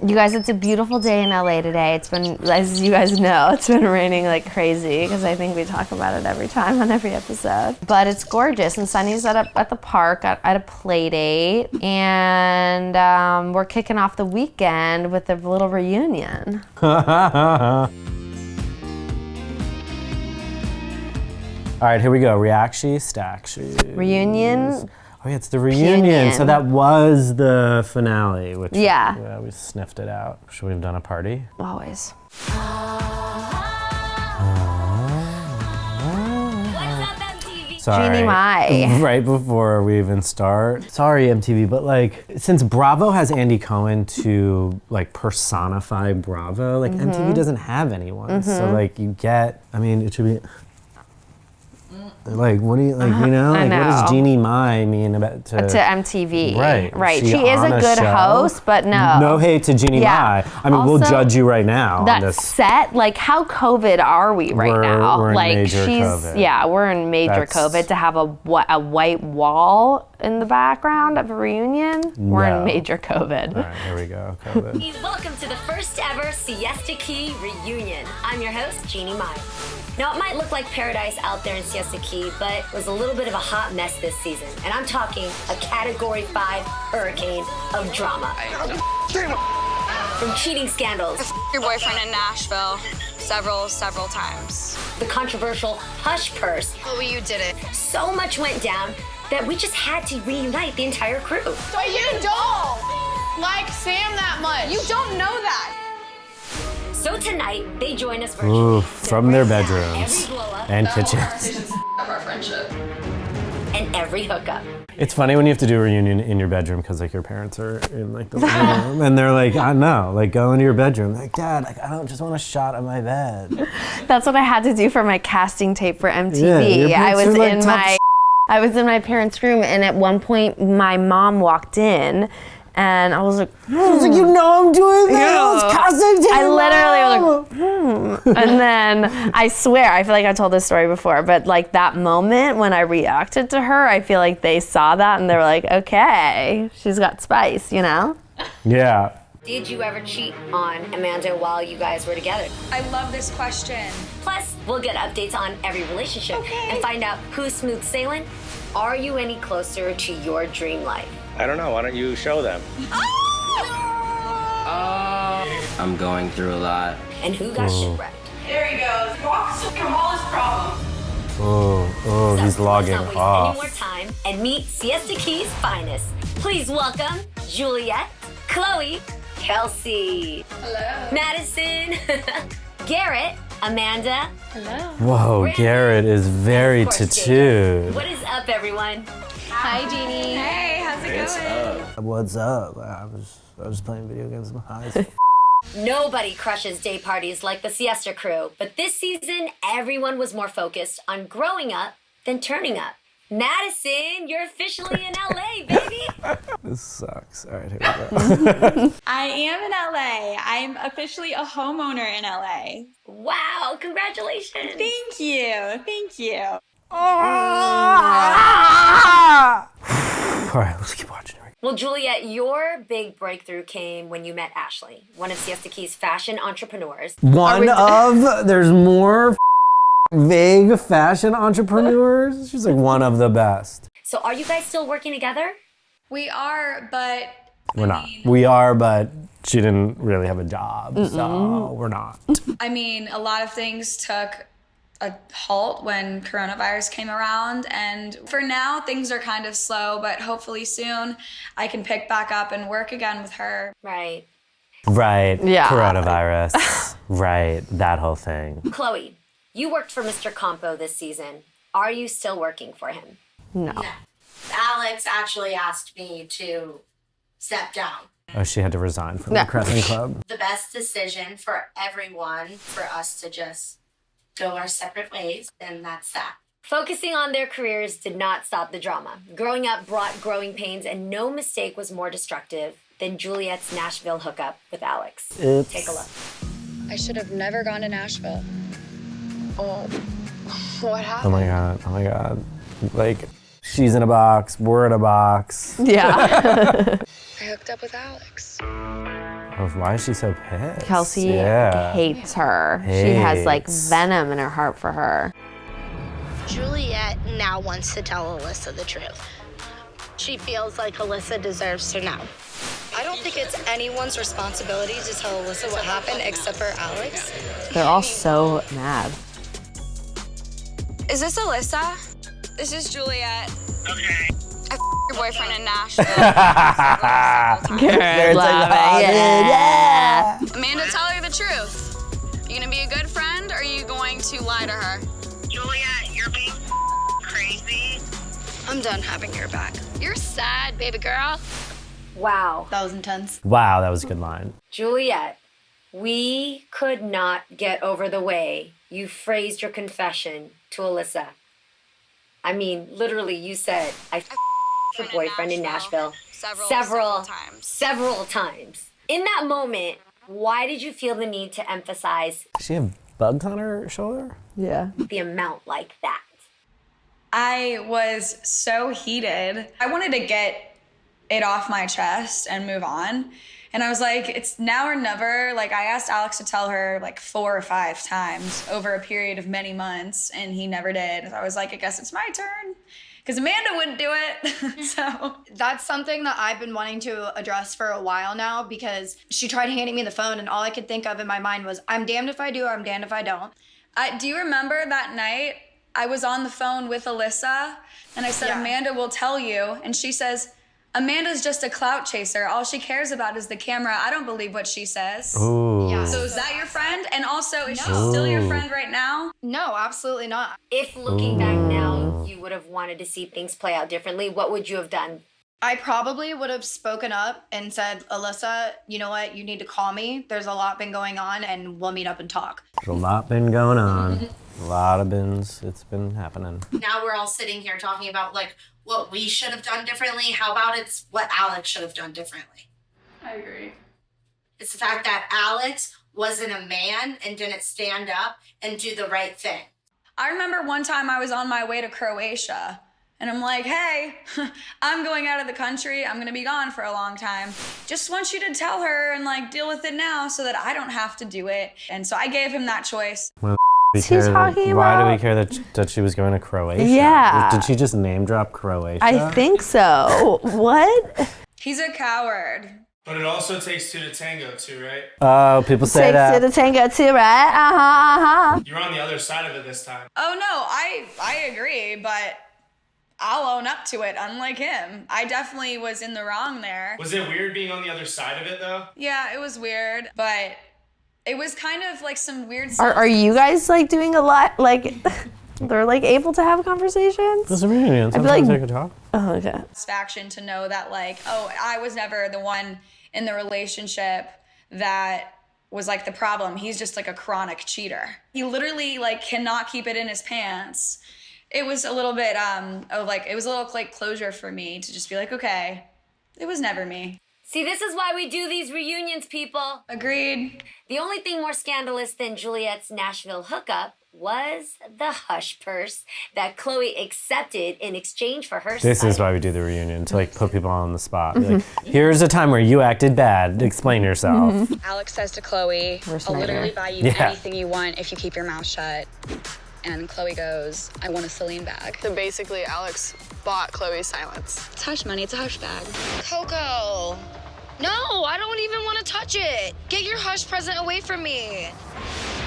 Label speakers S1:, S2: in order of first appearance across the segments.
S1: You guys, it's a beautiful day in LA today. It's been, as you guys know, it's been raining like crazy because I think we talk about it every time on every episode. But it's gorgeous, and Sunny's at the park at a play date, and we're kicking off the weekend with a little reunion.
S2: All right, here we go. Reaction, stack shoes.
S1: Reunion.
S2: Oh yeah, it's the reunion. So that was the finale, which we sniffed it out. Should we have done a party?
S1: Always.
S3: What's up, MTV?
S2: Sorry.
S1: Jeannie Mai.
S2: Right before we even start. Sorry, MTV, but like, since Bravo has Andy Cohen to like personify Bravo, like MTV doesn't have anyone. So like you get, I mean, it should be, like, what do you, like, you know? Like, what does Jeannie Mai mean about to
S1: MTV?
S2: Right.
S1: She is a good host, but no.
S2: No hate to Jeannie Mai. I mean, also, we'll judge you right now.
S1: That
S2: on this.
S1: set, like, how COVID are we right now?
S2: We're in
S1: like,
S2: major COVID.
S1: Yeah, we're in major COVID. To have a white wall in the background of a reunion, we're in major COVID.
S2: All right, here we go, COVID.
S3: Welcome to the first ever Siesta Key reunion. I'm your host, Jeannie Mai. Now, it might look like paradise out there in Siesta Key, but it was a little bit of a hot mess this season. And I'm talking a Category 5 hurricane of drama. From cheating scandals.
S4: Your boyfriend in Nashville several times.
S3: The controversial hush purse.
S4: Well, you did it.
S3: So much went down that we just had to reunite the entire crew.
S5: So you don't like Sam that much.
S4: You don't know that.
S3: So tonight, they join us virtually.
S2: Ooh, from their bedrooms and kitchens.
S5: Of our friendship.
S3: And every hookup.
S2: It's funny when you have to do a reunion in your bedroom because like your parents are in like the living room and they're like, I know, like go into your bedroom. Like, Dad, like I don't just want a shot of my bed.
S1: That's what I had to do for my casting tape for MTV.
S2: Yeah,
S1: I was in my parents' room, and at one point my mom walked in. And I was like,
S2: I was like, you know I'm doing this?
S1: Yeah.
S2: Casting tape.
S1: I literally was like, And then I swear, I feel like I told this story before, but like that moment when I reacted to her, I feel like they saw that and they were like, okay, she's got spice, you know?
S2: Yeah.
S3: Did you ever cheat on Amanda while you guys were together?
S4: I love this question.
S3: Plus, we'll get updates on every relationship and find out who's smooth sailing. Are you any closer to your dream life?
S6: I don't know. Why don't you show them?
S7: I'm going through a lot.
S3: And who got shipwrecked?
S5: There he goes. Walks from all his problems.
S2: Oh, he's logging
S3: Let's not waste
S2: off.
S3: any more time and meet Siesta Key's finest. Please welcome Juliette, Chloe, Kelsey.
S5: Hello.
S3: Madison, Garrett, Amanda.
S4: Hello.
S2: Whoa, Garrett is very
S3: Of course,
S2: tattooed.
S3: What is up, everyone?
S4: Hi, Jeannie. Hey, how's it going?
S2: What's up? I was playing video games with my eyes.
S3: Nobody crushes day parties like the Siesta crew, but this season, everyone was more focused on growing up than turning up. Madison, you're officially in LA, baby!
S2: This sucks. All right, here we go.
S8: I am in LA. I'm officially a homeowner in LA.
S3: Wow, congratulations!
S8: Thank you.
S2: All right, let's keep watching.
S3: Well, Juliette, your big breakthrough came when you met Ashley, one of Siesta Key's fashion entrepreneurs.
S2: There's more vague fashion entrepreneurs. She's like one of the best.
S3: So are you guys still working together?
S4: We are, but
S2: We're not. We are, but she didn't really have a job, so we're not.
S4: I mean, a lot of things took a halt when coronavirus came around, and for now things are kind of slow, but hopefully soon I can pick back up and work again with her.
S3: Right.
S2: Right.
S1: Yeah.
S2: Coronavirus. Right. That whole thing.
S3: Chloe, you worked for Mr. Compo this season. Are you still working for him?
S1: No.
S9: Alex actually asked me to step down.
S2: Oh, she had to resign from the Crescent Club.
S9: The best decision for everyone, for us to just go our separate ways, and that's that.
S3: Focusing on their careers did not stop the drama. Growing up brought growing pains, and no mistake was more destructive than Juliette's Nashville hookup with Alex.
S2: Oops.
S3: Take a look.
S4: I should have never gone to Nashville.
S5: Oh, what
S2: Oh
S5: happened?
S2: my god. Like, she's in a box, we're in a box.
S1: Yeah.
S4: I hooked up with Alex.
S2: Oh, why is she so pissed?
S1: Kelsey hates her. She has like venom in her heart for her.
S9: Juliette now wants to tell Alyssa the truth. She feels like Alyssa deserves to know.
S10: I don't think it's anyone's responsibility to tell Alyssa what happened except for Alex.
S1: They're all so mad.
S4: Is this Alyssa? This is Juliette.
S6: Okay.
S4: I your boyfriend in Nashville.
S1: Good, love it. Yeah.
S4: Amanda, tell her the truth. You gonna be a good friend, or are you going to lie to her?
S9: Juliette, you're being crazy.
S10: I'm done having your back.
S9: You're sad, baby girl.
S3: Wow.
S10: That was intense.
S2: Wow, that was a good line.
S3: Juliette, we could not get over the way you phrased your confession to Alyssa. I mean, literally, you said, I your boyfriend in Nashville several times. In that moment, why did you feel the need to emphasize
S2: Does she have bugs on her shoulder?
S1: Yeah.
S3: the amount like that?
S4: I was so heated. I wanted to get it off my chest and move on. And I was like, it's now or never. Like, I asked Alex to tell her like 4 or 5 times over a period of many months, and he never did. So I was like, I guess it's my turn. Because Amanda wouldn't do it. So
S10: That's something that I've been wanting to address for a while now, because she tried handing me the phone and all I could think of in my mind was, I'm damned if I do, I'm damned if I don't.
S4: do you remember that night I was on the phone with Alyssa and I said,
S10: Yeah.
S4: Amanda will tell you. And she says, Amanda's just a clout chaser. All she cares about is the camera. I don't believe what she says.
S2: Ooh.
S10: Yeah.
S4: So is that your friend? And also, is she still your friend right now?
S10: No, absolutely not.
S3: If looking back now, you would have wanted to see things play out differently, what would you have done?
S10: I probably would have spoken up and said, Alyssa, you know what? You need to call me. There's a lot been going on and we'll meet up and talk.
S2: There's a lot been going on. A lot of it's been happening.
S9: Now we're all sitting here talking about like what we should have done differently. How about it's what Alex should have done differently?
S4: I agree.
S9: It's the fact that Alex wasn't a man and didn't stand up and do the right thing.
S4: I remember one time I was on my way to Croatia and I'm like, hey, I'm going out of the country. I'm going to be gone for a long time. Just want you to tell her and like deal with it now so that I don't have to do it. And so I gave him that choice.
S1: What's he talking
S2: Why do we
S1: about?
S2: care that she was going to Croatia?
S1: Yeah.
S2: Did she just name drop Croatia?
S1: I think so. What?
S4: He's a coward.
S11: But it also takes 2 to tango too, right?
S2: Oh, people say that.
S1: Takes to the tango too, right? Uh-huh.
S11: You're on the other side of it this time.
S4: Oh no, I agree, but I'll own up to it, unlike him. I definitely was in the wrong there.
S11: Was it weird being on the other side of it though?
S4: Yeah, it was weird, but it was kind of like some weird
S1: Are you guys like doing a lot? Like, they're like able to have conversations?
S2: It's a reunion.
S1: I feel like-
S2: Sometimes they could talk.
S1: Oh, okay.
S4: satisfaction to know that like, oh, I was never the one in the relationship that was like the problem. He's just like a chronic cheater. He literally like cannot keep it in his pants. It was a little bit it was a little like closure for me to just be like, okay, it was never me.
S3: See, this is why we do these reunions, people.
S4: Agreed.
S3: The only thing more scandalous than Juliette's Nashville hookup was the hush purse that Chloe accepted in exchange for her
S2: This is
S3: side.
S2: why we do the reunion, to like put people on the spot. Be like, here's a time where you acted bad. Explain yourself.
S8: Alex says to Chloe,
S1: Worst
S8: I'll literally
S1: nightmare.
S8: buy you
S2: Yeah.
S8: anything you want if you keep your mouth shut. And Chloe goes, I want a Celine bag.
S5: So basically, Alex bought Chloe's silence.
S8: It's hush money, it's a hush bag.
S10: Coco. No, I don't even want to touch it. Get your hush present away from me.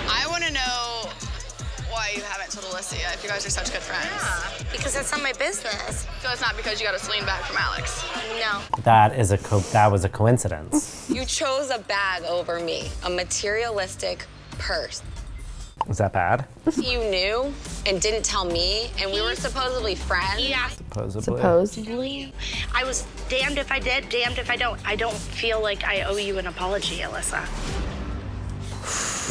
S5: I want to know why you haven't told Alyssa yet if you guys are such good friends.
S9: Yeah, because that's not my business.
S5: So it's not because you got a Celine bag from Alex.
S9: No.
S2: That was a coincidence.
S8: You chose a bag over me, a materialistic purse.
S2: Is that bad?
S8: You knew and didn't tell me, and we were supposedly friends.
S9: Yeah.
S2: Supposedly.
S1: Supposedly.
S9: I was damned if I did, damned if I don't. I don't feel like I owe you an apology, Alyssa.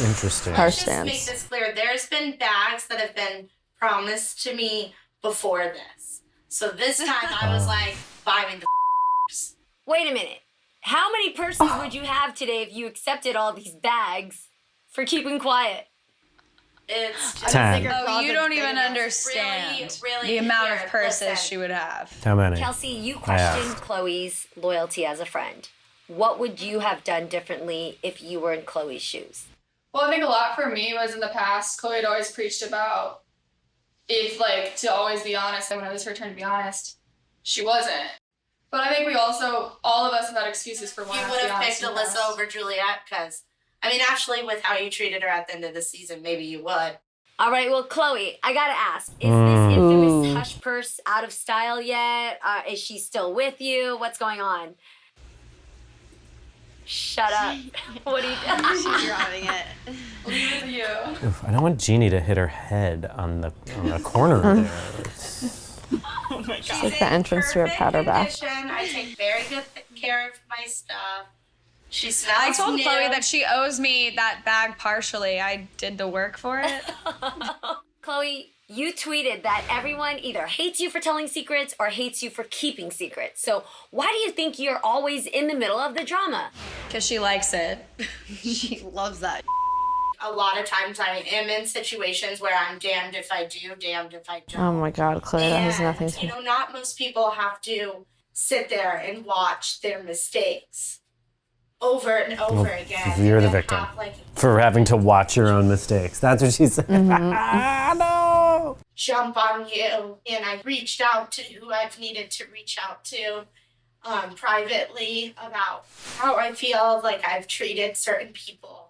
S2: Interesting.
S1: Harsh
S9: Just make
S1: stance.
S9: this clear. There's been bags that have been promised to me before this. So this time I was like, buy me the
S3: Wait a minute. How many purses would you have today if you accepted all these bags for keeping quiet?
S9: It's
S2: 10.
S4: Oh, you don't even understand
S9: really
S4: the amount of
S9: here,
S4: purses
S9: listen.
S4: she would have.
S2: How many?
S3: Kelsey, you
S2: I have.
S3: questioned Chloe's loyalty as a friend. what would you have done differently if you were in Chloe's shoes?
S4: Well, I think a lot for me was in the past, Chloe had always preached about to always be honest. And when it was her turn to be honest, she wasn't. But I think all of us have had excuses for why
S9: You
S4: not
S9: would
S4: to be
S9: have
S4: honest
S9: picked
S4: in the
S9: Alyssa
S4: past.
S9: over Juliette because, actually, with how you treated her at the end of the season, maybe you would.
S3: All right, well, Chloe, I gotta ask, is this infamous hush purse out of style yet? Is she still with you? What's going on? Shut up. What are you doing?
S10: She's driving it.
S4: Leave it to you.
S2: Oof, I don't want Jeannie to hit her head on the corner there.
S4: Oh my
S1: It's like the entrance to her powder bath.
S9: I take very good care of my stuff. She smells
S4: I told
S9: new.
S4: Chloe that she owes me that bag partially. I did the work for it.
S3: Chloe, you tweeted that everyone either hates you for telling secrets or hates you for keeping secrets. So why do you think you're always in the middle of the drama?
S4: Because she likes it.
S10: She loves that.
S9: A lot of times I am in situations where I'm damned if I do, damned if I don't.
S1: Oh my God, Chloe, that has nothing to.
S9: Not most people have to sit there and watch their mistakes over and over again.
S2: You're
S9: And
S2: the
S9: they'll
S2: victim
S9: have,
S2: for having to watch your own mistakes. That's what she said. No!
S9: jump on you. And I reached out to who I've needed to reach out to privately about how I feel like I've treated certain people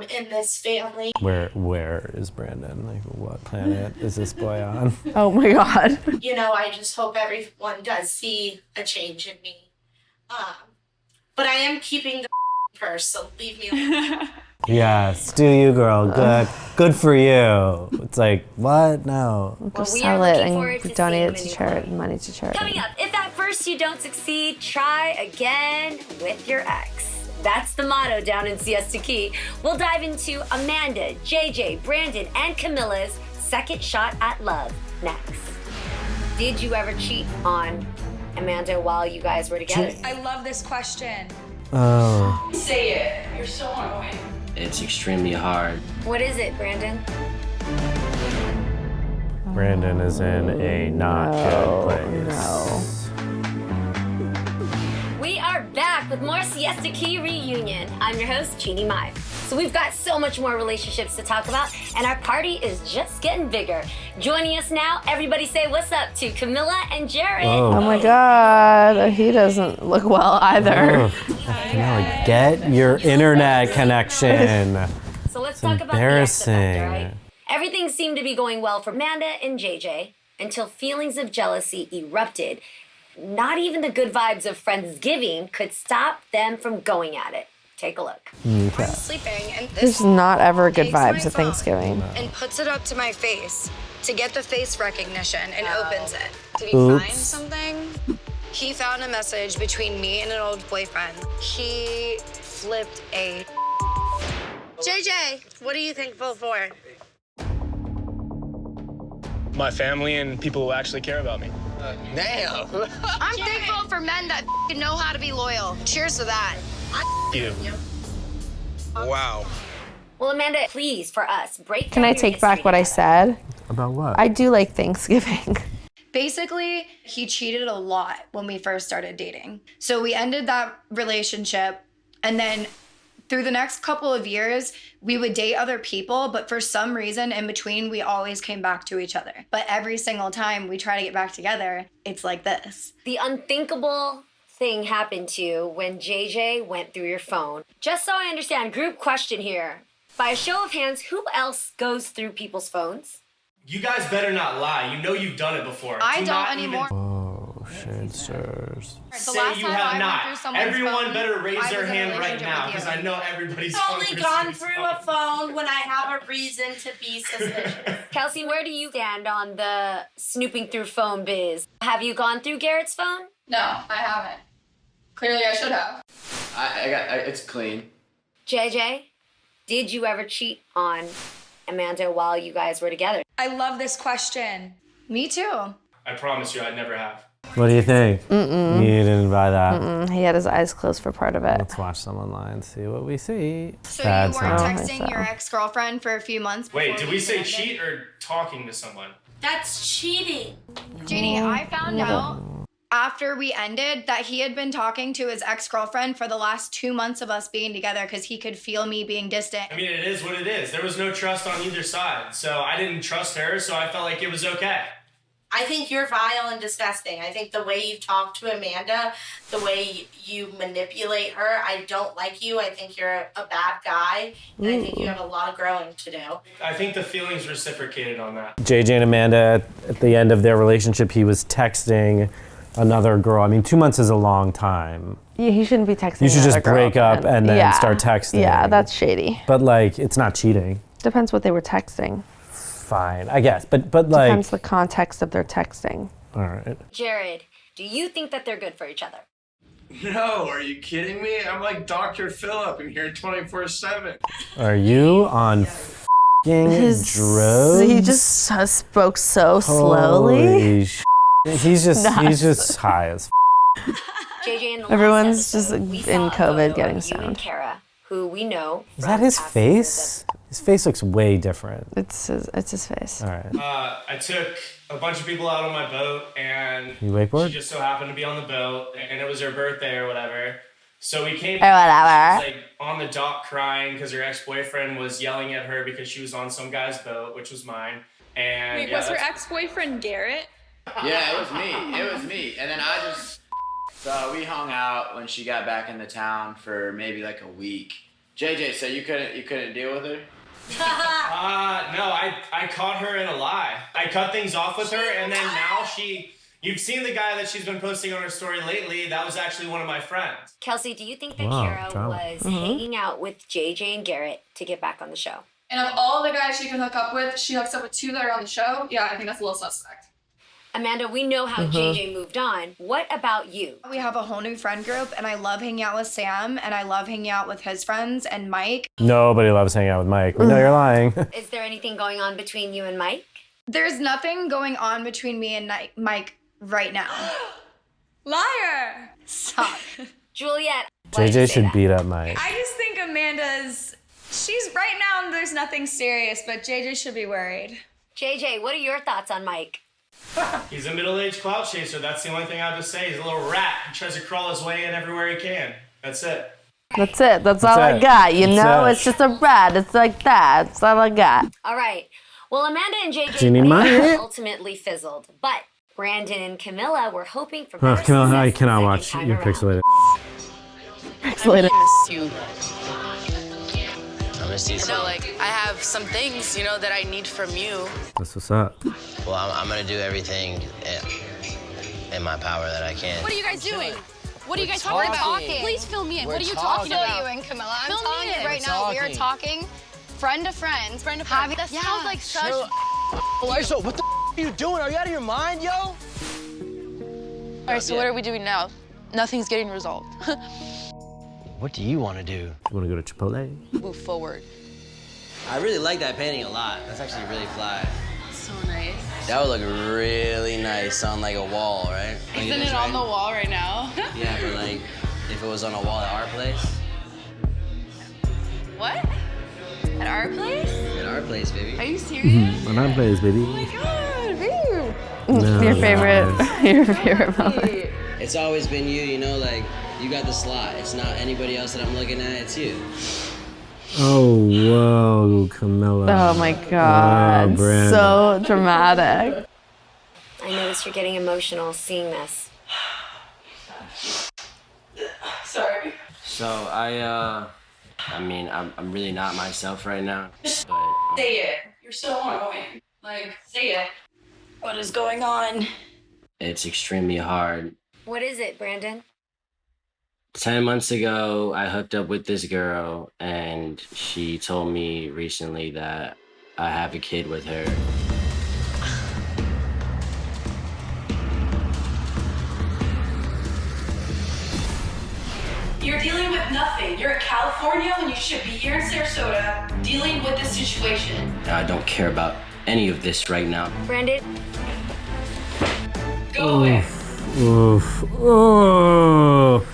S9: in this family.
S2: Where is Brandon? Like, what planet is this boy on?
S1: Oh my God.
S9: I just hope everyone does see a change in me. But I am keeping the purse, so leave me alone.
S2: Yes, do you, girl? Good for you. It's like, what? No.
S1: Go sell it and donate it to charity. Money to charity.
S3: Coming up, if at first you don't succeed, try again with your ex. That's the motto down in Siesta Key. We'll dive into Amanda, JJ, Brandon, and Camilla's second shot at love next. Did you ever cheat on Amanda while you guys were together?
S4: I love this question.
S2: Oh.
S4: Say it. You're so annoying.
S7: It's extremely hard.
S3: What is it, Brandon?
S2: Brandon is in a not good place.
S1: No.
S3: We are back with more Siesta Key reunion. I'm your host, Jeannie Mai. So we've got so much more relationships to talk about, and our party is just getting bigger. Joining us now, everybody say what's up to Camilla and Jared.
S1: Oh my God, he doesn't look well either.
S2: Camilla, get your internet connection.
S3: So let's
S2: It's
S3: talk about the
S2: embarrassing.
S3: X Factor, right? Everything seemed to be going well for Amanda and JJ until feelings of jealousy erupted. Not even the good vibes of Friendsgiving could stop them from going at it. Take a look.
S10: I'm sleeping, and
S1: There's
S10: this
S1: not ever good
S10: takes my
S1: vibes at
S10: phone
S1: Thanksgiving.
S10: and puts it up to my face to get the face recognition and opens it. Did he
S2: Oops.
S10: find something? He found a message between me and an old boyfriend. He flipped a. JJ, what are you thankful for?
S11: My family and people who actually care about me.
S7: Damn.
S10: I'm thankful for men that know how to be loyal. Cheers to that.
S11: You.
S7: Wow.
S3: Well, Amanda, please, for us, break
S1: Can
S3: down
S1: I
S3: your
S1: take back
S3: history
S1: what I
S3: together.
S1: said?
S2: About what?
S1: I do like Thanksgiving.
S10: Basically, he cheated a lot when we first started dating. So we ended that relationship, and then through the next couple of years, we would date other people, but for some reason in between, we always came back to each other. But every single time we try to get back together, it's like this.
S3: The unthinkable thing happened to you when JJ went through your phone. Just so I understand, group question here. By a show of hands, who else goes through people's phones?
S11: You guys better not lie. You know you've done it before.
S10: I
S11: Do
S10: don't
S11: not
S10: anymore.
S2: Oh, shit, sirs.
S10: The
S11: Say
S10: last
S11: you
S10: time
S11: have
S10: I went
S11: not.
S10: through someone's
S11: Everyone
S10: phone,
S11: better raise
S10: I
S11: their
S10: was in a
S11: hand right
S10: relationship
S11: now
S10: with you.
S11: because I know everybody's
S9: I've only gone
S11: someone's
S9: through a phone when I have a reason to be suspicious.
S3: Kelsey, where do you stand on the snooping through phone biz? Have you gone through Garrett's phone?
S4: No, I haven't. Clearly, I should have.
S7: It's clean.
S3: JJ, did you ever cheat on Amanda while you guys were together?
S4: I love this question.
S10: Me too.
S11: I promise you, I never have.
S2: What do you think? You didn't buy that.
S1: He had his eyes closed for part of it.
S2: Let's watch some online, see what we see.
S10: So
S2: Bad
S10: you weren't
S2: sound.
S10: texting your ex-girlfriend for a few months before
S11: Wait, did we say
S10: ended?
S11: cheat or talking to someone?
S9: That's cheating.
S10: Jeannie, I found out after we ended that he had been talking to his ex-girlfriend for the last 2 months of us being together because he could feel me being distant.
S11: I mean, it is what it is. There was no trust on either side. So I didn't trust her, so I felt like it was okay.
S9: I think you're vile and disgusting. I think the way you talk to Amanda, the way you manipulate her, I don't like you. I think you're a bad guy, and I think you have a lot of growing to do.
S11: I think the feelings reciprocated on that.
S2: JJ and Amanda, at the end of their relationship, he was texting another girl. I mean, 2 months is a long time.
S1: Yeah, he shouldn't be texting.
S2: You should just
S1: another
S2: break up
S1: girlfriend.
S2: and then start texting.
S1: Yeah, that's shady.
S2: But like, it's not cheating.
S1: Depends what they were texting.
S2: Fine, I guess. But like.
S1: Depends the context of their texting.
S2: All right.
S3: Jared, do you think that they're good for each other?
S7: No, are you kidding me? I'm like Dr. Phillip in here 24/7.
S2: Are you on f***ing drugs?
S1: He just spoke so slowly.
S2: He's just high as
S3: JJ and the
S1: Everyone's just in
S3: COVID
S1: COVID getting
S3: you
S1: stoned.
S3: and Kara, who we know.
S2: Is that his face? His face looks way different.
S1: It's his face.
S2: All right.
S11: I took a bunch of people out on my boat, and
S2: You wakeboard?
S11: she just so happened to be on the boat, and it was her birthday or whatever. So we came
S1: Or whatever.
S11: She was, like on the dock crying because her ex-boyfriend was yelling at her because she was on some guy's boat, which was mine. And
S5: Wait,
S11: yeah,
S5: was her
S11: that's-
S5: ex-boyfriend Garrett?
S7: Yeah, it was me. It was me. And then I just... So we hung out when she got back into town for maybe like a week. JJ, so you couldn't deal with her?
S11: No, I caught her in a lie. I cut things off with her, and then now you've seen the guy that she's been posting on her story lately. That was actually one of my friends.
S3: Kelsey, do you think that
S2: Wow,
S3: Kara
S2: drama.
S3: was hanging out with JJ and Garrett to get back on the show?
S4: And of all the guys she can hook up with, she hooks up with 2 that are on the show. Yeah, I think that's a little suspect.
S3: Amanda, we know how JJ moved on. What about you?
S10: We have a whole new friend group, and I love hanging out with Sam, and I love hanging out with his friends and Mike.
S2: Nobody loves hanging out with Mike. We know you're lying.
S3: Is there anything going on between you and Mike?
S10: There's nothing going on between me and Mike right now.
S5: Liar!
S10: Stop.
S3: Juliette, why did you
S2: JJ
S3: say
S2: should
S3: that?
S2: beat up Mike.
S5: I just think she's right now, there's nothing serious, but JJ should be worried.
S3: JJ, what are your thoughts on Mike?
S11: He's a middle-aged clout chaser. That's the only thing I have to say. He's a little rat. He tries to crawl his way in everywhere he can. That's it.
S1: That's it. That's all I
S2: it.
S1: got. You
S2: That's
S1: know,
S2: it.
S1: it's just a rat. It's like that. That's all I got.
S3: All right. Well, Amanda and
S2: Do you
S3: JJ
S2: need mine?
S3: ultimately fizzled, but Brandon and Camilla were hoping for
S2: Oh,
S3: better
S2: Camilla, I
S3: success
S2: cannot
S3: the
S2: watch
S3: second
S2: your
S3: time around.
S2: pixelated.
S1: Later.
S7: I'm gonna see
S5: So, like, I have some things, that I need from you.
S2: That's what's up.
S7: Well, I'm gonna do everything in my power that I can.
S5: What are you guys doing? What are you guys
S7: talking
S5: talking
S7: about?
S5: about? Please fill me in.
S7: We're
S5: What are you
S7: talking.
S5: talking about?
S10: and Camilla, I'm
S5: Fill me
S10: telling
S5: in.
S10: you right now, we are
S7: Talking.
S10: talking friend to friend.
S5: That sounds like such.
S7: Alyssa, what the are you doing? Are you out of your mind, yo?
S5: All right, so what are we doing now? Nothing's getting resolved.
S7: What do you want to do?
S2: You want to go to Chipotle?
S5: Move forward.
S7: I really like that painting a lot. That's actually really fly.
S5: So nice.
S7: That would look really nice on like a wall, right? Like
S5: Isn't
S7: this,
S5: it on the
S7: right?
S5: wall right now?
S7: Yeah, but like if it was on a wall at our place.
S5: What? At our place?
S7: At our place, baby.
S5: Are you serious?
S2: When I plays, baby.
S5: Oh my god, Ryu.
S2: No,
S1: Your favorite, your favorite moment.
S7: It's always been you, like you got the slot. It's not anybody else that I'm looking at, it's you.
S2: Oh, whoa, Camilla.
S1: Oh my God.
S2: Brandon.
S1: So dramatic.
S3: I notice you're getting emotional seeing this.
S5: Sorry.
S7: So I'm really not myself right now. But
S4: Say it. You're so annoying. Like, say it. What is going on?
S7: it's extremely hard.
S3: What is it, Brandon?
S7: 10 months ago, I hooked up with this girl, and she told me recently that I have a kid with her.
S12: You're dealing with nothing. You're in California when you should be here in Sarasota dealing with this situation.
S7: I don't care about any of this right now.
S3: Brandon?
S12: Go away.
S2: Oof. Oh.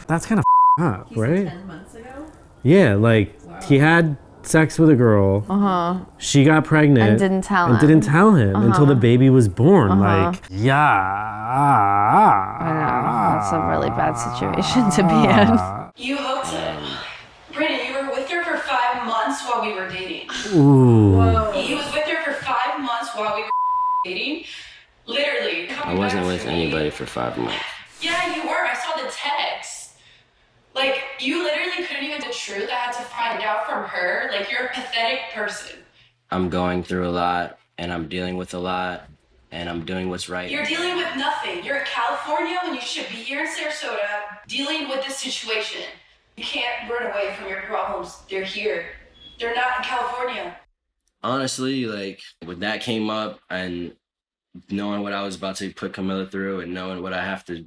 S2: That's kind of up, right?
S5: 10 months ago?
S2: Yeah, like he had sex with a girl. She got pregnant
S1: And didn't tell him.
S2: And didn't tell him until the baby was born. Like, yeah.
S1: I know. That's a really bad situation to be in.
S12: You hooked him. Brandon, you were with her for 5 months while we were dating.
S2: Ooh.
S12: Whoa. He was with her for 5 months while we were dating. Literally.
S13: I wasn't with anybody for 5 months.
S12: Yeah, you were. I saw the text. Like, you literally couldn't even tell the truth. I had to find out from her. Like, you're a pathetic person.
S13: I'm going through a lot, and I'm dealing with a lot, and I'm doing what's right.
S12: You're dealing with nothing. You're in California when you should be here in Sarasota dealing with this situation. You can't run away from your problems. They're here. They're not in California.
S13: Honestly, like, when that came up and knowing what I was about to put Camilla through and knowing what I have to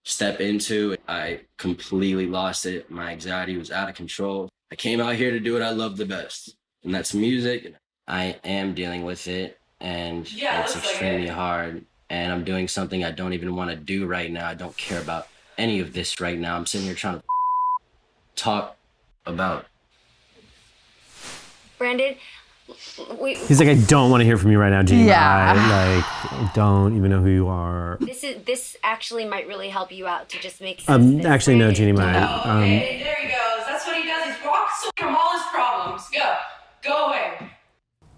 S13: step into, I completely lost it. My anxiety was out of control. I came out here to do what I love the best, and that's music. I am dealing with it, and it's extremely hard. And I'm doing something I don't even want to do right now. I don't care about any of this right now. I'm sitting here trying to talk about.
S3: Brandon,
S2: He's like, I don't want to hear from you right now, Gina.
S1: Yeah.
S2: I don't even know who you are.
S3: This actually might really help you out to just make sense. of this.
S2: Actually, no, Jeannie,
S12: Okay, there he goes. That's what he does. He walks away from all his problems. Go away.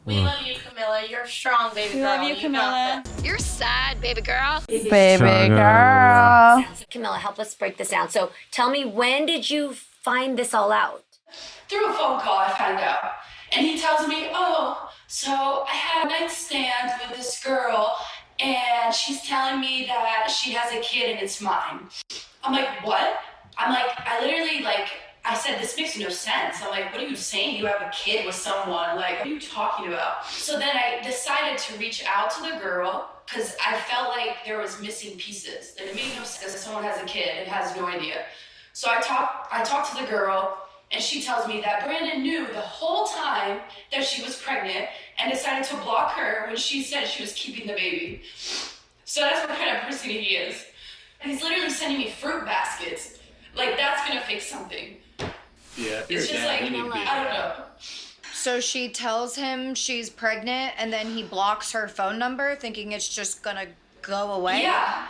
S9: We love you, Camilla. You're strong, baby girl.
S5: We love you, Camilla.
S8: You're sad, baby girl.
S1: Baby girl.
S3: Camilla, help us break this down. So tell me, when did you find this all out?
S12: Through a phone call, I found out. And he tells me, oh, so I had a nightstand with this girl, and she's telling me that she has a kid and it's mine. I'm like, what? I'm like, I said, this makes no sense. I'm like, what are you saying? You have a kid with someone? Like, what are you talking about? So then I decided to reach out to the girl because I felt like there was missing pieces. And it made no sense. Someone has a kid and has no idea. So I talked to the girl, and she tells me that Brandon knew the whole time that she was pregnant and decided to block her when she said she was keeping the baby. So that's what kind of person he is. And he's literally sending me fruit baskets. Like, that's gonna fix something.
S7: Yeah,
S12: It's just like, I don't know.
S10: So she tells him she's pregnant, and then he blocks her phone number, thinking it's just gonna go away?
S12: Yeah.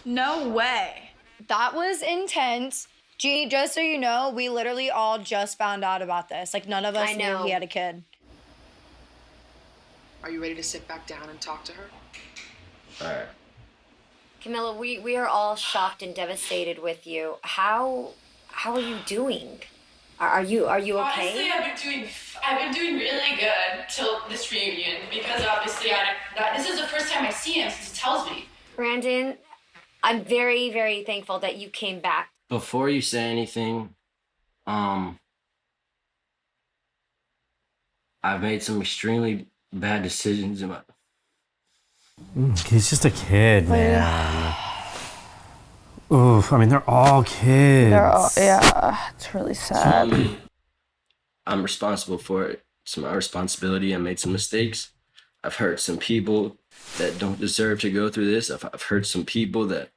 S5: No way.
S10: That was intense. Jeannie, just so you know, we literally all just found out about this. Like, none of us knew he had a kid.
S14: Are you ready to sit back down and talk to her?
S13: All right.
S3: Camilla, we are all shocked and devastated with you. How are you doing? Are you okay?
S12: Honestly, I've been doing really good till this reunion because obviously this is the first time I see him since he tells me.
S3: Brandon, I'm very, very thankful that you came back.
S13: Before you say anything, I've made some extremely bad decisions in my.
S2: He's just a kid, man. Oof, I mean, they're all kids.
S1: Yeah, it's really sad.
S13: I'm responsible for it. It's my responsibility. I made some mistakes. I've hurt some people that don't deserve to go through this. I've hurt some people that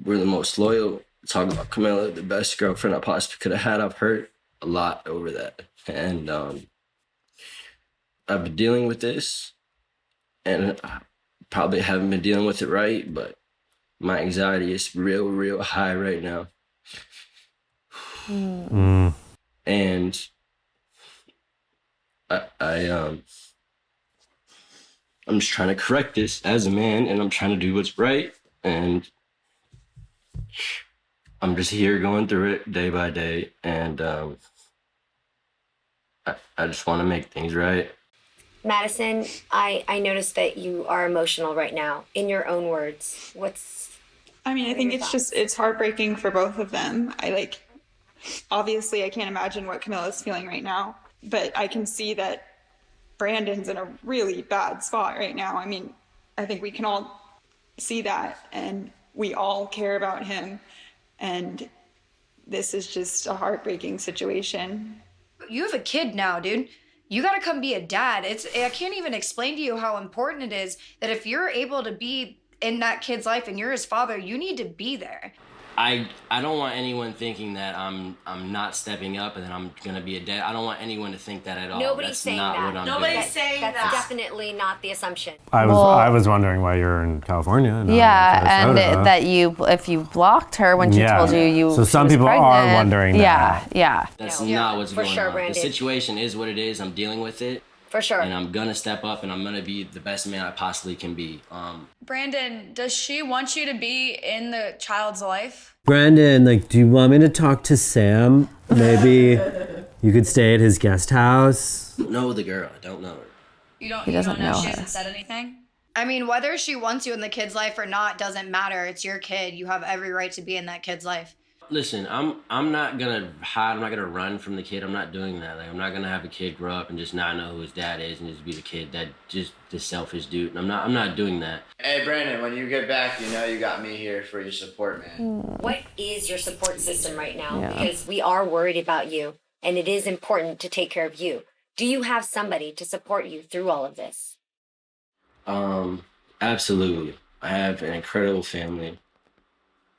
S13: were the most loyal. Talking about Camilla, the best girlfriend I possibly could have had. I've hurt a lot over that. And I've been dealing with this. And I probably haven't been dealing with it right, but my anxiety is real, real high right now. And I'm just trying to correct this as a man, and I'm trying to do what's right, and I'm just here going through it day by day, and I just want to make things right.
S3: Madison, I noticed that you are emotional right now. In your own words,
S5: I think it's heartbreaking for both of them. Obviously I can't imagine what Camilla's feeling right now, but I can see that Brandon's in a really bad spot right now. I think we can all see that, and we all care about him, and this is just a heartbreaking situation.
S10: You have a kid now, dude. You gotta come be a dad. I can't even explain to you how important it is that if you're able to be in that kid's life and you're his father, you need to be there.
S13: I don't want anyone thinking that I'm not stepping up and then I'm gonna be a dad. I don't want anyone to think that at all.
S3: Nobody's
S13: That's
S3: saying
S13: not
S3: that.
S13: what I'm
S3: Nobody's
S13: doing.
S3: saying that. That's definitely not the assumption.
S2: I was wondering why you're in California. And
S1: Yeah, and
S2: Minnesota.
S1: that if you blocked her when she told you
S2: So some people are wondering that.
S1: Yeah.
S13: That's not what's going on.
S3: Brandon.
S13: The situation is what it is. I'm dealing with it.
S3: For sure.
S13: And I'm gonna step up and I'm gonna be the best man I possibly can be.
S4: Brandon, does she want you to be in the child's life?
S2: Brandon, like, do you want me to talk to Sam? Maybe you could stay at his guest house.
S13: Know the girl. I don't know her.
S4: You don't
S1: doesn't
S4: know
S1: know
S4: she
S1: her.
S4: hasn't said anything?
S10: I mean, whether she wants you in the kid's life or not doesn't matter. It's your kid. You have every right to be in that kid's life.
S13: Listen, I'm not gonna hide. I'm not gonna run from the kid. I'm not doing that. Like, I'm not gonna have a kid grow up and just not know who his dad is and just be the kid that just the selfish dude. I'm not doing that.
S7: Hey, Brandon, when you get back, you know you got me here for your support, man.
S3: What is your support system right now?
S1: Yeah.
S3: Because we are worried about you, and it is important to take care of you. Do you have somebody to support you through all of this?
S13: Absolutely. I have an incredible family.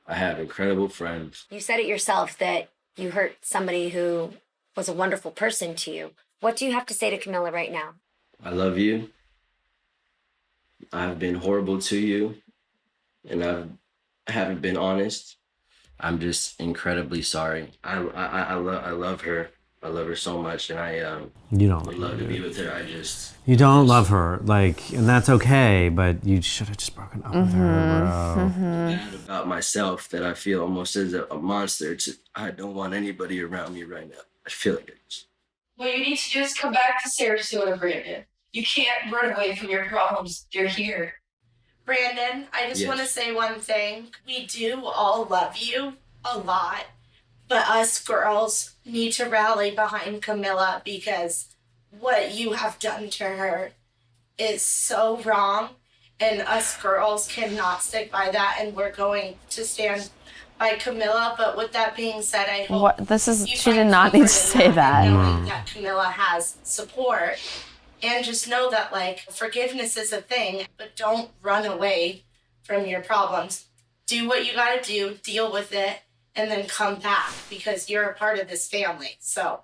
S13: I have incredible friends.
S3: You said it yourself that you hurt somebody who was a wonderful person to you. What do you have to say to Camilla right now?
S13: I love you. I've been horrible to you, and I haven't been honest. I'm just incredibly sorry. I love her. I love her so much, and
S2: You don't
S13: would love to be with her.
S2: You don't love her, like, and that's okay, but you should have just broken up with her, bro.
S13: Bad about myself that I feel almost as a monster. I don't want anybody around me right now. I feel like it.
S12: What you need to do is come back to Sarasota, Brandon. You can't run away from your problems. You're here.
S9: Brandon, I just
S13: Yes.
S9: want to say one thing. We do all love you a lot, but us girls need to rally behind Camilla because what you have done to her is so wrong, and us girls cannot stick by that, and we're going to stand by Camilla. But with that being said, I hope
S1: She did not need to say that.
S9: knowing that Camilla has support, and just know that, like, forgiveness is a thing, but don't run away from your problems. Do what you gotta do, deal with it, and then come back because you're a part of this family. So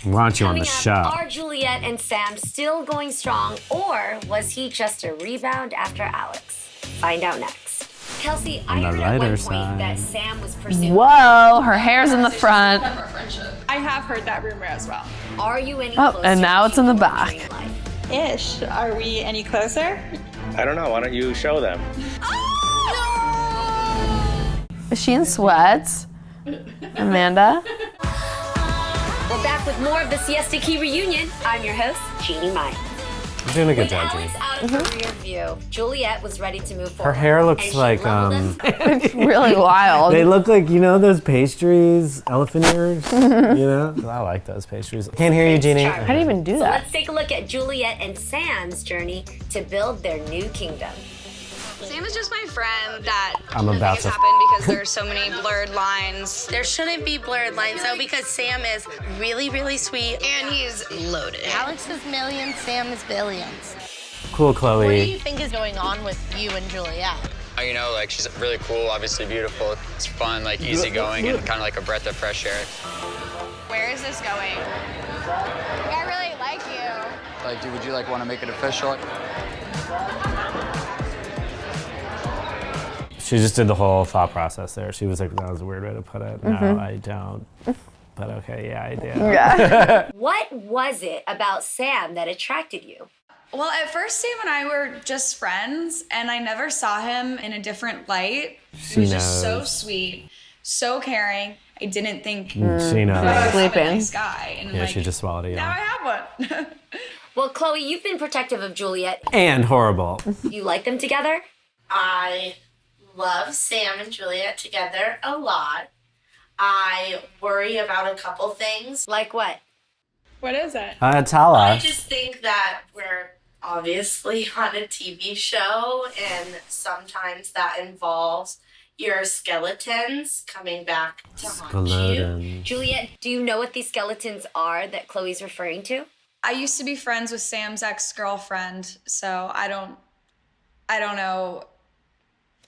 S2: We want you on
S3: Coming
S2: the
S3: up,
S2: show.
S3: are Juliette and Sam still going strong, or was he just a rebound after Alex? Find out next. Kelsey, I
S2: On the
S3: heard at one
S2: lighter
S3: point that
S2: side.
S3: Sam was pursuing.
S1: Whoa, her hair's in the front.
S5: I have heard that rumor as well.
S3: Are you any
S1: Oh,
S3: closer
S1: and now it's in the
S3: to your
S1: back.
S3: dream life?
S5: Ish. Are we any closer?
S6: I don't know. Why don't you show them?
S1: Is she in sweats? Amanda?
S3: We're back with more of the Siesta Key reunion. I'm your host, Jeannie Mai.
S2: You're doing a good
S3: With
S2: job,
S3: Alex
S2: Jeannie.
S3: out of her rear view, Juliette was ready to move forward.
S2: Her hair looks
S3: and she
S2: like
S3: leveled us
S1: It's really wild.
S2: they look like, you know, those pastries, elephant ears. You know, I like those pastries. Can't hear you, Jeannie.
S3: Charming.
S1: How do you even do
S3: So
S1: that?
S3: let's take a look at Juliette and Sam's journey to build their new kingdom.
S8: Sam is just my friend that
S2: I'm about to-
S8: happened because there's so many blurred lines.
S15: There shouldn't be blurred lines though because Sam is really, really sweet.
S8: And he's loaded.
S15: Alex is millions, Sam is billions.
S2: Cool,
S15: What do
S2: Chloe.
S15: you think is going on with you and Juliette?
S16: You know, like, she's really cool, obviously beautiful. It's fun, like, easygoing, and kind of like a breath of fresh air.
S4: Where is this going? I really like you.
S16: Like, would you, like, want to make it official?
S2: She just did the whole thought process there. She was like, that was a weird way to put it. No, I don't. But okay, yeah, I do.
S1: Yeah.
S3: What was it about Sam that attracted you?
S4: Well, at first, Sam and I were just friends, and I never saw him in a different light. He was just so
S2: knows.
S4: sweet, so caring. I didn't think
S2: She
S4: he was
S2: knows.
S4: a
S1: Sleeping.
S4: nice guy. And
S2: Yeah,
S4: like,
S2: she just swallowed a
S4: now I
S2: yawn.
S4: have one.
S3: Well, Chloe, you've been protective of Juliette.
S2: And horrible.
S3: You like them together?
S9: I love Sam and Juliette together a lot. I worry about a couple things.
S3: Like what?
S5: What is it?
S2: Tell
S9: I
S2: us.
S9: just think that we're obviously on a TV show, and sometimes that involves your skeletons coming back to haunt you.
S2: Skeleton.
S3: Juliette, do you know what these skeletons are that Chloe's referring to?
S4: I used to be friends with Sam's ex-girlfriend, so I don't know.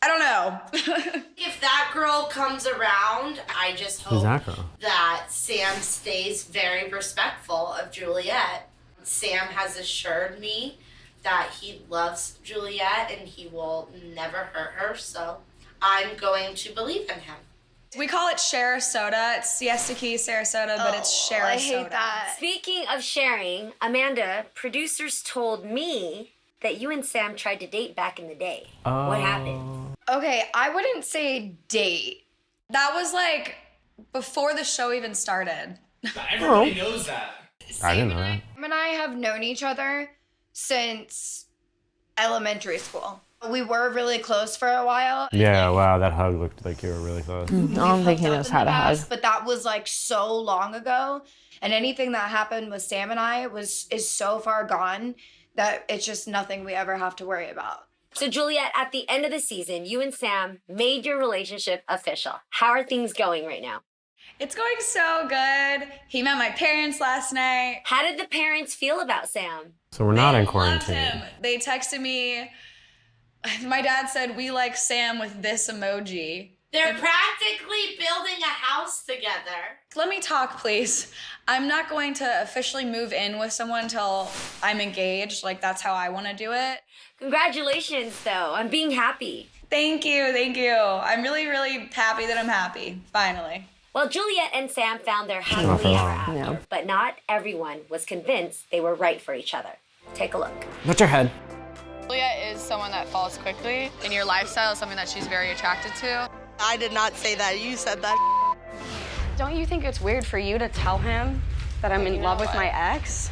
S4: I don't know.
S9: If that girl comes around, I just hope
S2: Who's that girl?
S9: that Sam stays very respectful of Juliette. Sam has assured me that he loves Juliette and he will never hurt her, so I'm going to believe in him.
S4: We call it Sarasota. It's Siesta Key, Sarasota, but it's Sarasota.
S10: I hate that.
S3: Speaking of sharing, Amanda, producers told me that you and Sam tried to date back in the day. What happened?
S10: Okay, I wouldn't say date.
S4: That was like before the show even started.
S11: Everybody knows that.
S2: I didn't know that.
S10: Sam and I have known each other since elementary school. We were really close for a while.
S2: Yeah, wow, that hug looked like you were really close.
S1: I don't think he knows how to hug.
S10: But that was like so long ago. And anything that happened with Sam and I is so far gone that it's just nothing we ever have to worry about.
S3: So Juliette, at the end of the season, you and Sam made your relationship official. How are things going right now?
S4: It's going so good. He met my parents last night.
S3: How did the parents feel about Sam?
S2: So we're not in
S4: Loved
S2: quarantine.
S4: him. They texted me. My dad said, we like Sam with this emoji.
S9: They're practically building a house together.
S4: Let me talk, please. I'm not going to officially move in with someone until I'm engaged. Like, that's how I want to do it.
S3: Congratulations, though. I'm being happy.
S4: Thank you, thank you. I'm really, really happy that I'm happy, finally.
S3: Well, Juliette and Sam found their happily ever after, but not everyone was convinced they were right for each other. Take a look.
S2: What's your head?
S17: Juliette is someone that falls quickly, and your lifestyle is something that she's very attracted to.
S15: I did not say that. You said that.
S18: Don't you think it's weird for you to tell him that I'm in love with my ex?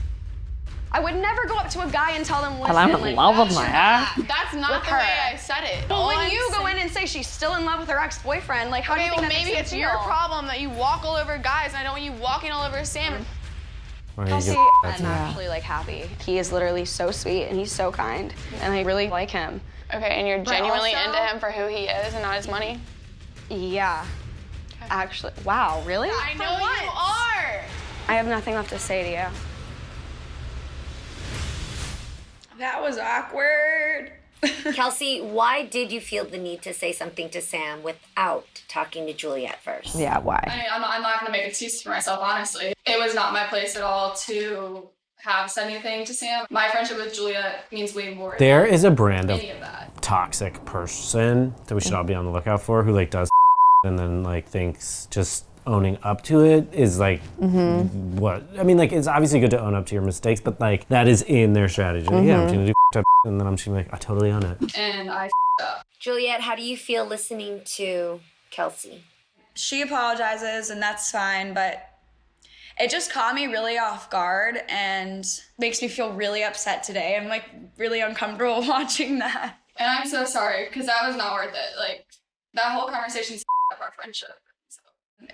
S18: I would never go up to a guy and tell them, listen,
S1: I'm in love with my ex.
S17: That's not the way I said it.
S18: Well, when you go in and say she's still in love with her ex-boyfriend, like, how do you think that
S17: maybe
S18: makes
S17: it's
S18: him
S17: your
S18: feel?
S17: problem that you walk all over guys, and I don't want you walking all over Sam.
S18: Kelsey, I'm actually like happy. He is literally so sweet and he's so kind, and I really like him.
S17: Okay, and you're genuinely into him for who he is and not his money?
S18: Yeah. Actually, wow, really?
S17: I know you are.
S18: I have nothing left to say to you.
S4: That was awkward.
S3: Kelsey, why did you feel the need to say something to Sam without talking to Juliette first?
S1: Yeah, why?
S17: I mean, I'm not going to make excuses for myself, honestly. It was not my place at all to have said anything to Sam. My friendship with Juliette means way more.
S2: There is a brand of
S17: any of that.
S2: toxic person that we should all be on the lookout for, who like does and then like thinks just owning up to it is like what I mean, like it's obviously good to own up to your mistakes, but like that is in their strategy. Like, yeah, I'm just gonna do up and then I'm just gonna be like, I totally own it.
S17: And I up.
S3: Juliette, how do you feel listening to Kelsey?
S4: She apologizes, and that's fine, but it just caught me really off guard and makes me feel really upset today. I'm like really uncomfortable watching that.
S17: And I'm so sorry, because that was not worth it. Like, that whole conversation up our friendship. So.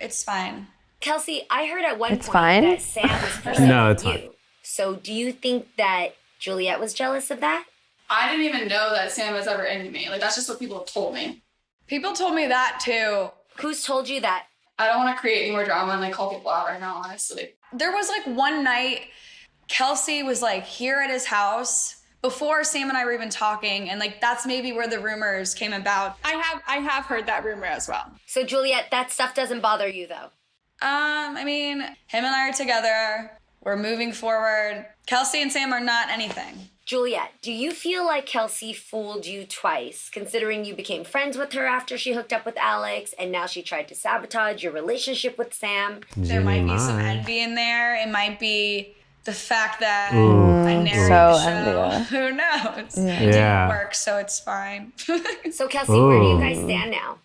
S4: It's fine.
S3: Kelsey, I heard at one point
S1: fine.
S3: that Sam was pursuing
S2: No, it's
S3: you.
S2: fine.
S3: So do you think that Juliette was jealous of that?
S17: I didn't even know that Sam was ever into me. Like, that's just what people have told me.
S4: People told me that too.
S3: Who's told you that?
S17: I don't want to create any more drama and like call people out right now, honestly.
S4: There was like one night, Kelsey was like here at his house before Sam and I were even talking, and like that's maybe where the rumors came about.
S5: I have heard that rumor as well.
S3: So Juliette, that stuff doesn't bother you though?
S4: I mean, him and I are together. We're moving forward. Kelsey and Sam are not anything.
S3: Juliette, do you feel like Kelsey fooled you twice, considering you became friends with her after she hooked up with Alex, and now she tried to sabotage your relationship with Sam?
S4: There might be some envy in there. It might be the fact that I narrated
S1: So
S4: the show.
S1: envious.
S4: Who knows?
S1: Yeah.
S4: It
S2: Yeah.
S4: didn't work, so it's fine.
S3: So Kelsey, where do you guys stand now?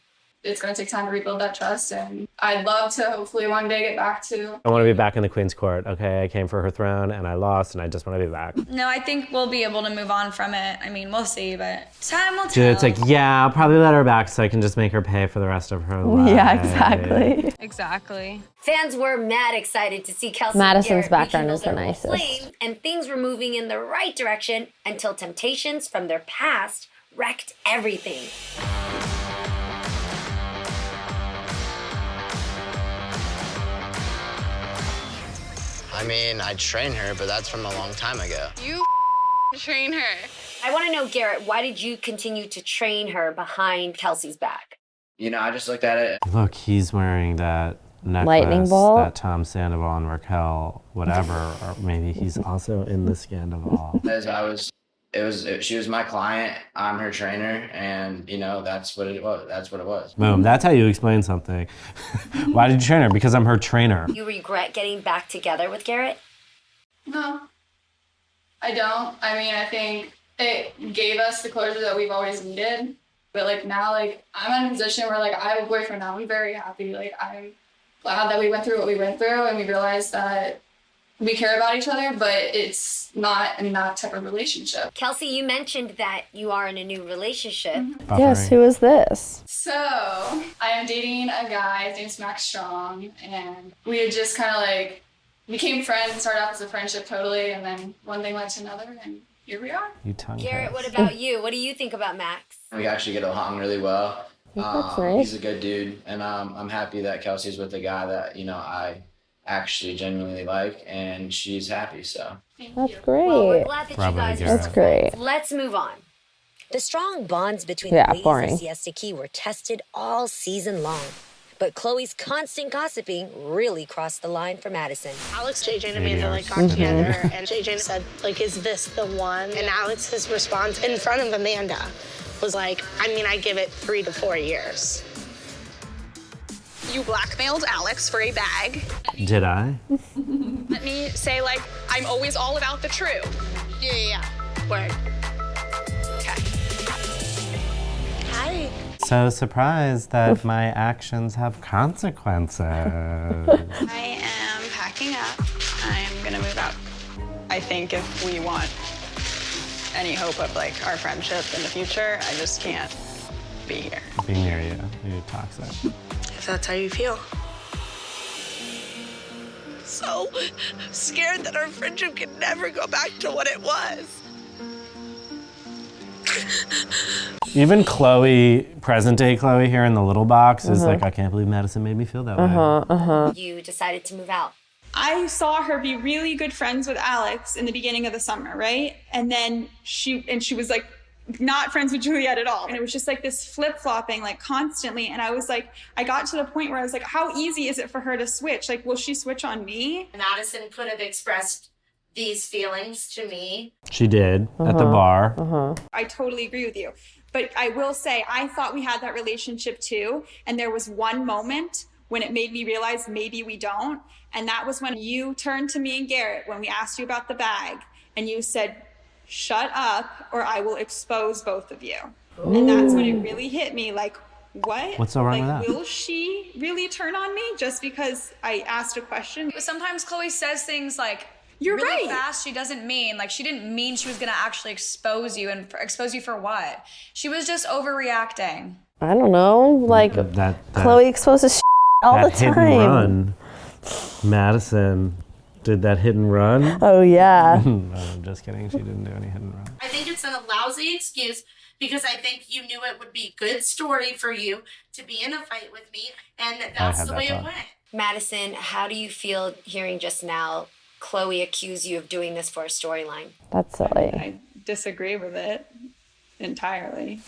S17: It's going to take time to rebuild that trust, and I'd love to hopefully one day get back to.
S2: I want to be back in the Queen's Court. Okay, I came for her throne and I lost, and I just want to be back.
S4: No, I think we'll be able to move on from it. I mean, we'll see, but time will tell.
S2: Dude, it's like, yeah, I'll probably let her back so I can just make her pay for the rest of her life.
S1: Yeah, exactly.
S17: Exactly.
S3: Fans were mad excited to see Kelsey
S1: Madison's
S3: and Garrett
S1: background
S3: rekindle
S1: is the
S3: their
S1: nicest.
S3: flame, and things were moving in the right direction until temptations from their past wrecked everything.
S16: I mean, I train her, but that's from a long time ago.
S17: You
S15: Train her.
S3: I want to know, Garrett, why did you continue to train her behind Kelsey's back?
S7: You know, I just looked at it.
S2: Look, he's wearing that necklace
S1: Lightning bolt?
S2: that Tom Sandoval and Raquel, whatever, or maybe he's also in the Sandoval.
S7: As she was my client, I'm her trainer, and you know, that's what it was.
S2: Boom, that's how you explain something. Why did you train her? Because I'm her trainer.
S3: You regret getting back together with Garrett?
S17: No, I don't. I mean, I think it gave us the closure that we've always needed. But like now, like I'm in a position where like I have a boyfriend now. I'm very happy. Like I'm glad that we went through what we went through, and we realized that we care about each other, but it's not in that type of relationship.
S3: Kelsey, you mentioned that you are in a new relationship.
S1: Yes, who is this?
S17: So I am dating a guy. His name's Max Strong, and we had just kind of like became friends. Started off as a friendship totally, and then one thing led to another, and here we are.
S2: You tongue
S3: Garrett, what about you? What do you think about Max?
S7: We actually get along really well.
S1: That's nice.
S7: He's a good dude, and I'm happy that Kelsey's with a guy that, you know, I actually genuinely like, and she's happy, so.
S1: That's great.
S3: Well, we're glad that you
S2: Bravo,
S3: guys are
S2: Garrett.
S1: That's great.
S3: Let's move on.
S19: The strong bonds between
S1: Yeah,
S19: the ladies
S1: boring.
S19: of Siesta Key were tested all season long. But Chloe's constant gossiping really crossed the line for Madison.
S15: Alex, JJ, and Amanda like got together, and JJ said, like, is this the one? And Alex's response in front of Amanda was like, I mean, I give it 3 to 4 years. You blackmailed Alex for a bag.
S2: Did I?
S15: Let me say, like, I'm always all about the truth. Yeah. Word. Okay. Hi.
S2: So surprised that my actions have consequences.
S5: I am packing up. I'm gonna move out. I think if we want any hope of like our friendship in the future, I just can't be here.
S2: Be near you. You're toxic.
S15: If that's how you feel. So scared that our friendship can never go back to what it was.
S2: Even Chloe, present day Chloe here in the little box is like, I can't believe Madison made me feel that way.
S3: You decided to move out.
S5: I saw her be really good friends with Alex in the beginning of the summer, right? And then she was like not friends with Juliette at all. And it was just like this flip-flopping like constantly. And I was like, I got to the point where I was like, how easy is it for her to switch? Like, will she switch on me?
S9: Madison could have expressed these feelings to me.
S2: She did at the bar.
S5: I totally agree with you. But I will say, I thought we had that relationship too. And there was one moment when it made me realize maybe we don't. And that was when you turned to me and Garrett when we asked you about the bag. And you said, shut up or I will expose both of you. Ooh. And that's when it really hit me. Like, what?
S2: What's so wrong with that?
S5: Will she really turn on me just because I asked a question?
S4: Sometimes Chloe says things like,
S5: You're
S4: really
S5: right.
S4: fast. She doesn't mean, like, she didn't mean she was gonna actually expose you, and expose you for what? She was just overreacting.
S1: I don't know. Like, Chloe exposes all the
S2: That hit
S1: time.
S2: and run. Madison did that hit and run.
S1: Oh, yeah.
S2: I'm just kidding. She didn't do any hit and run.
S9: I think it's a lousy excuse because I think you knew it would be a good story for you to be in a fight with me, and that's the way it went.
S3: Madison, how do you feel hearing just now Chloe accuse you of doing this for a storyline?
S1: That's silly.
S5: I disagree with it entirely.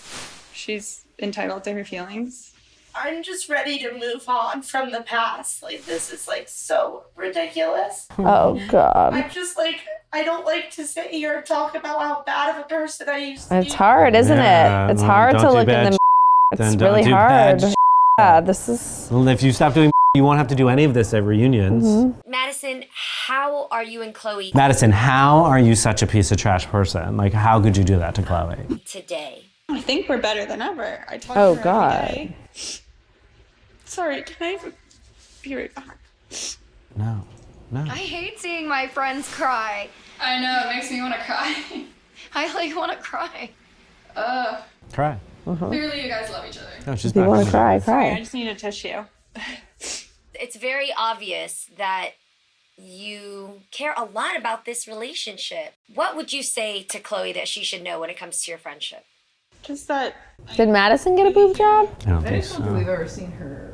S5: She's entitled to her feelings.
S9: I'm just ready to move on from the past. Like, this is like so ridiculous.
S1: Oh, God.
S9: I'm just like, I don't like to sit here and talk about how bad of a person I used to be.
S1: It's hard, isn't it? It's hard to look in the It's really hard. Yeah, this is...
S2: Well, if you stop doing you won't have to do any of this at reunions.
S3: Madison, how are you and Chloe
S2: Madison, how are you such a piece of trash person? Like, how could you do that to Chloe?
S3: today?
S5: I think we're better than ever. I talk to her every day. Sorry, can I be right back?
S2: No.
S10: I hate seeing my friends cry.
S17: I know, it makes me want to cry.
S10: I like want to cry.
S2: Cry.
S17: Clearly you guys love each other.
S2: No, she's
S1: If you
S2: not
S1: want to
S2: gonna do
S1: cry,
S2: this.
S5: I
S1: cry.
S5: just need a tissue.
S3: It's very obvious that you care a lot about this relationship. What would you say to Chloe that she should know when it comes to your friendship?
S5: Just that.
S1: Did Madison get a boob job?
S2: I don't
S20: I
S2: think
S20: just don't think
S2: so.
S20: we've ever seen her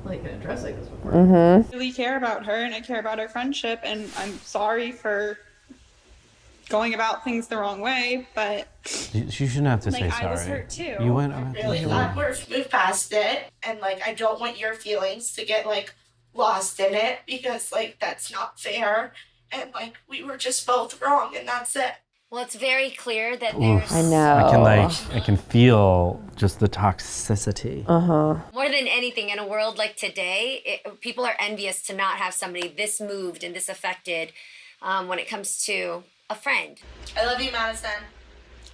S20: like in a dress like this before.
S5: I really care about her and I care about our friendship, and I'm sorry for going about things the wrong way, but
S2: You shouldn't have to say
S5: like
S2: sorry.
S5: I was hurt too.
S2: You went.
S9: I'm really glad we've moved past it, and like I don't want your feelings to get like lost in it, because like that's not fair, and like we were just both wrong, and that's it.
S3: Well, it's very clear that
S2: Oof.
S3: there's
S1: I know.
S2: I can feel just the toxicity.
S3: more than anything in a world like today. People are envious to not have somebody this moved and this affected when it comes to a friend.
S9: I love you, Madison.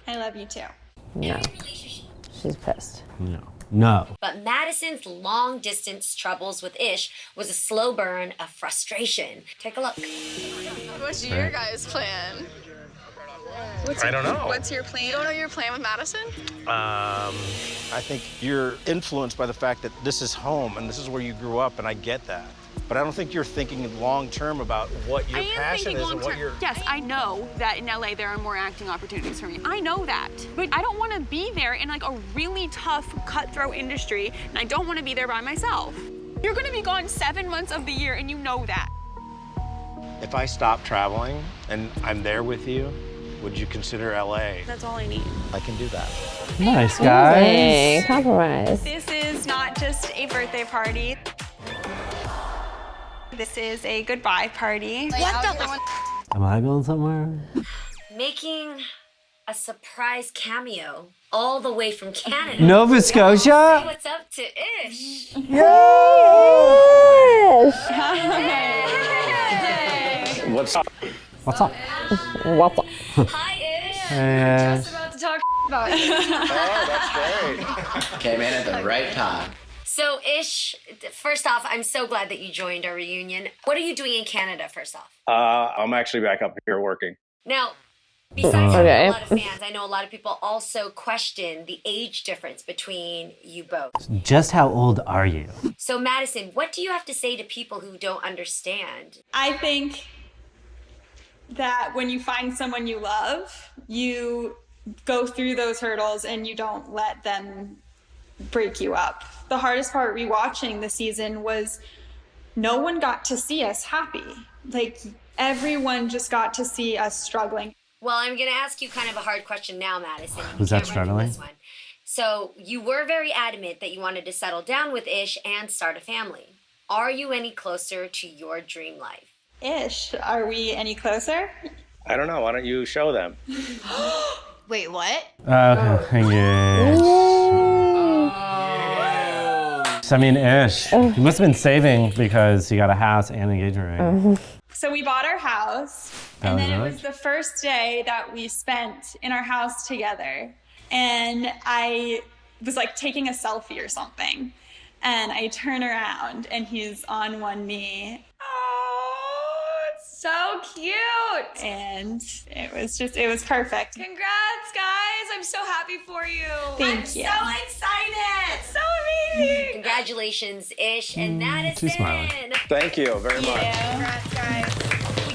S5: I love you too.
S1: No. She's pissed.
S2: No.
S3: But Madison's long distance troubles with Ish was a slow burn of frustration. Take a look.
S17: What's your guys' plan?
S6: I don't know.
S17: What's your plan? You don't know your plan with Madison?
S6: I think you're influenced by the fact that this is home and this is where you grew up, and I get that. But I don't think you're thinking long term about what your passion is and what your.
S21: Yes, I know that in LA there are more acting opportunities for me. I know that. But I don't want to be there in like a really tough, cutthroat industry, and I don't want to be there by myself. You're going to be gone 7 months of the year, and you know that.
S6: If I stop traveling and I'm there with you, would you consider LA?
S21: That's all I need.
S6: I can do that.
S2: Nice, guys.
S1: Hey, compromise.
S21: This is not just a birthday party. This is a goodbye party.
S2: Am I going somewhere?
S3: Making a surprise cameo all the way from Canada.
S2: Nova Scotia?
S3: Say what's up to Ish.
S6: What's up?
S2: What's up?
S1: What's up?
S3: Hi, Ish.
S2: Hey,
S10: Just about to talk about it.
S6: Oh, that's great.
S7: Came in at the right time.
S3: So, Ish, first off, I'm so glad that you joined our reunion. What are you doing in Canada, first off?
S6: I'm actually back up here working.
S3: Now, besides having
S1: Okay.
S3: a lot of fans, I know a lot of people also question the age difference between you both.
S2: just how old are you?
S3: So, Madison, what do you have to say to people who don't understand?
S5: I think that when you find someone you love, you go through those hurdles and you don't let them break you up. The hardest part rewatching the season was no one got to see us happy. Like everyone just got to see us struggling.
S3: Well, I'm going to ask you kind of a hard question now, Madison. You
S2: Was that
S3: can't run from
S2: struggling?
S3: this one. So, you were very adamant that you wanted to settle down with Ish and start a family. Are you any closer to your dream life?
S5: Ish, are we any closer?
S6: I don't know. Why don't you show them?
S10: Wait, what?
S2: Okay, engaged. I mean, Ish. You must have been saving because you got a house and engagement ring.
S5: So we bought our house,
S2: That
S5: and
S2: was
S5: then it
S2: it?
S5: was the first day that we spent in our house together. And I was like taking a selfie or something. And I turn around and he's on one knee.
S4: Oh, it's so cute.
S5: And it was perfect.
S4: Congrats, guys. I'm so happy for you.
S5: Thank you.
S4: I'm so excited. So amazing.
S3: Congratulations, Ish and Madison.
S2: she's smiling.
S6: Thank you very much.
S4: Congrats, guys.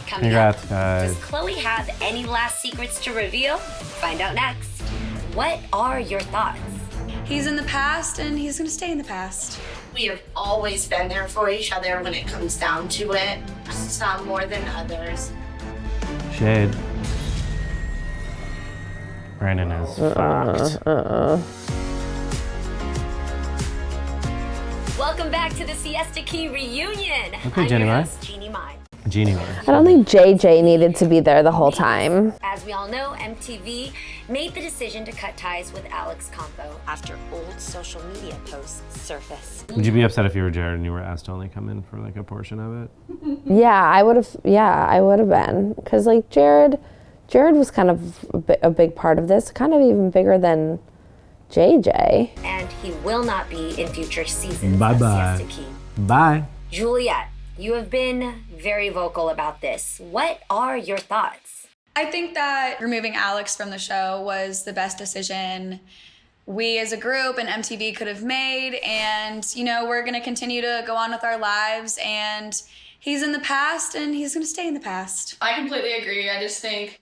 S3: Coming
S2: Congrats,
S3: up,
S2: guys.
S3: does Chloe have any last secrets to reveal? Find out next. What are your thoughts?
S4: He's in the past and he's going to stay in the past.
S9: We have always been there for each other when it comes down to it. Some more than others.
S2: Shade. Brandon is fucked.
S3: Welcome back to the Siesta Key reunion.
S2: Okay,
S3: I'm
S2: Jenny
S3: your
S2: Mai.
S3: host, Jeannie Mai.
S2: Genie.
S1: I don't think JJ needed to be there the whole time.
S3: As we all know, MTV made the decision to cut ties with Alex Campo after old social media posts surfaced.
S2: Would you be upset if you were Jared and you were asked to only come in for like a portion of it?
S1: Yeah, I would have. Yeah, I would have been, because like Jared was kind of a big part of this, kind of even bigger than JJ.
S3: And he will not be in future seasons
S2: Bye
S3: of
S2: bye.
S3: Siesta Key.
S2: Bye.
S3: Juliette, you have been very vocal about this. What are your thoughts?
S4: I think that removing Alex from the show was the best decision we as a group and MTV could have made. And, you know, we're going to continue to go on with our lives. And he's in the past and he's going to stay in the past.
S17: I completely agree. I just think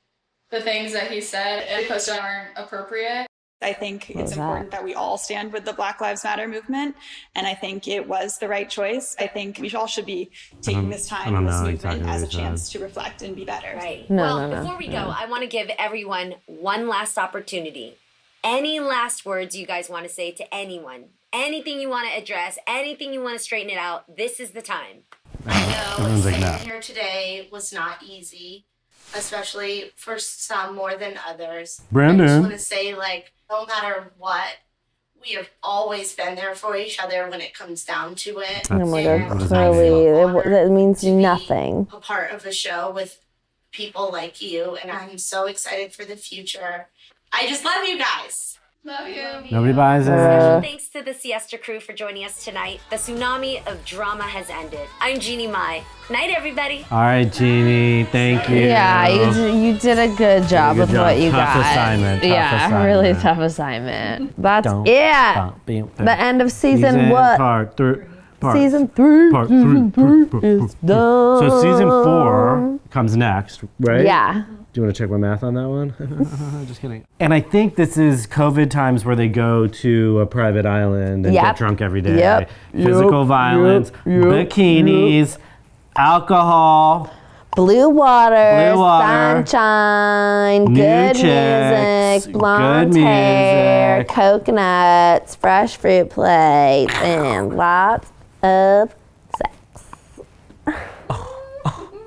S17: the things that he said and posted aren't appropriate.
S5: I think it's important that we all stand with the Black Lives Matter movement, and I think it was the right choice. I think we all should be taking this time and this movement as a chance to reflect and be better.
S3: Right. Before we go, I want to give everyone one last opportunity. Any last words you guys want to say to anyone? Anything you want to address, anything you want to straighten it out, this is the time.
S9: I know sitting here today was not easy, especially for some more than others.
S2: Brandon.
S9: I just want to say, like, no matter what, we have always been there for each other when it comes down to it.
S1: Oh my God, Chloe, that means nothing.
S9: A part of the show with people like you, and I'm so excited for the future. I just love you guys.
S17: Love you.
S2: Nobody buys it.
S3: Special thanks to the Siesta crew for joining us tonight. The tsunami of drama has ended. I'm Jeannie Mai. Night, everybody.
S2: All right, Jeannie, thank you.
S1: Yeah, you did a good job with what you got.
S2: Tough assignment.
S1: Really tough assignment. That's it. The end of season what? Season 3.
S2: Part 3.
S1: is done.
S2: So season 4 comes next, right?
S1: Yeah.
S2: Do you want to check my math on that one? Just kidding. And I think this is COVID times where they go to a private island and get drunk every day. Physical violence, bikinis, alcohol,
S1: blue water, sunshine, good music, blonde hair, coconuts, fresh fruit plates, and lots of